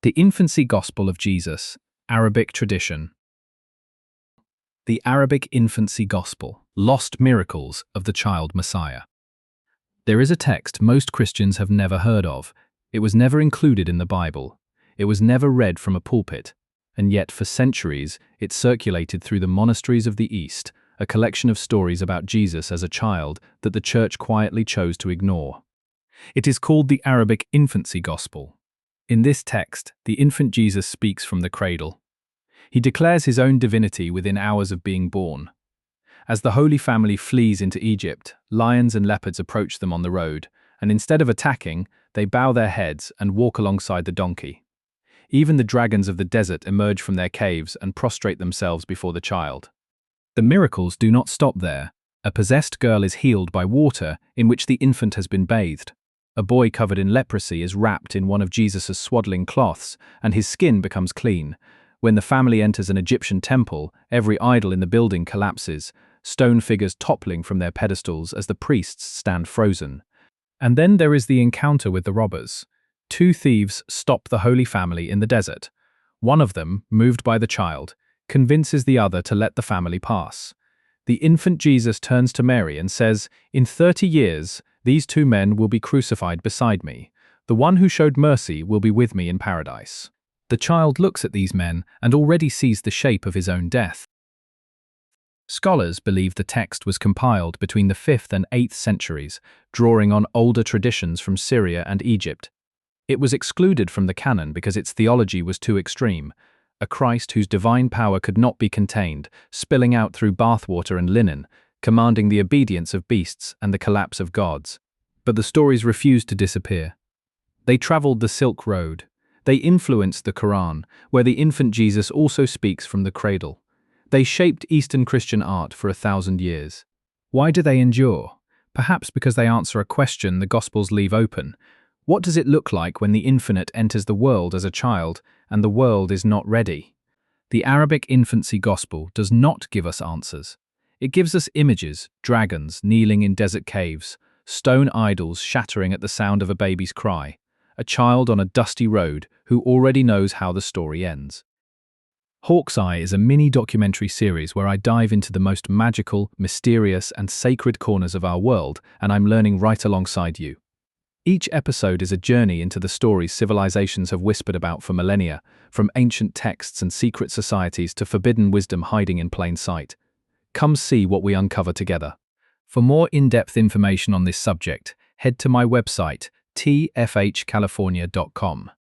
The Infancy Gospel of Jesus, Arabic tradition. The Arabic Infancy Gospel, lost miracles of the child Messiah. There is a text most Christians have never heard of. It was never included in the Bible. It was never read from a pulpit. And yet for centuries, it circulated through the monasteries of the East, a collection of stories about Jesus as a child that the church quietly chose to ignore. It is called the Arabic Infancy Gospel. In this text, the infant Jesus speaks from the cradle. He declares his own divinity within hours of being born. As the Holy Family flees into Egypt, lions and leopards approach them on the road, and instead of attacking, they bow their heads and walk alongside the donkey. Even the dragons of the desert emerge from their caves and prostrate themselves before the child. The miracles do not stop there. A possessed girl is healed by water in which the infant has been bathed. A boy covered in leprosy is wrapped in one of Jesus' swaddling cloths, and his skin becomes clean. When the family enters an Egyptian temple, every idol in the building collapses, stone figures toppling from their pedestals as the priests stand frozen. And then there is the encounter with the robbers. Two thieves stop the Holy Family in the desert. One of them, moved by the child, convinces the other to let the family pass. The infant Jesus turns to Mary and says, "In 30 years, these two men will be crucified beside me. The one who showed mercy will be with me in paradise." The child looks at these men and already sees the shape of his own death. Scholars believe the text was compiled between the 5th and 8th centuries, drawing on older traditions from Syria and Egypt. It was excluded from the canon because its theology was too extreme. A Christ whose divine power could not be contained, spilling out through bathwater and linen, commanding the obedience of beasts and the collapse of gods. But the stories refused to disappear. They traveled the Silk Road. They influenced the Quran, where the infant Jesus also speaks from the cradle. They shaped Eastern Christian art for 1,000 years. Why do they endure? Perhaps because they answer a question the Gospels leave open. What does it look like when the infinite enters the world as a child and the world is not ready? The Arabic Infancy Gospel does not give us answers. It gives us images, dragons kneeling in desert caves, stone idols shattering at the sound of a baby's cry, a child on a dusty road who already knows how the story ends. Hawk's Eye is a mini documentary series where I dive into the most magical, mysterious, and sacred corners of our world, and I'm learning right alongside you. Each episode is a journey into the stories civilizations have whispered about for millennia, from ancient texts and secret societies to forbidden wisdom hiding in plain sight. Come see what we uncover together. For more in-depth information on this subject, head to my website, tfhcalifornia.com.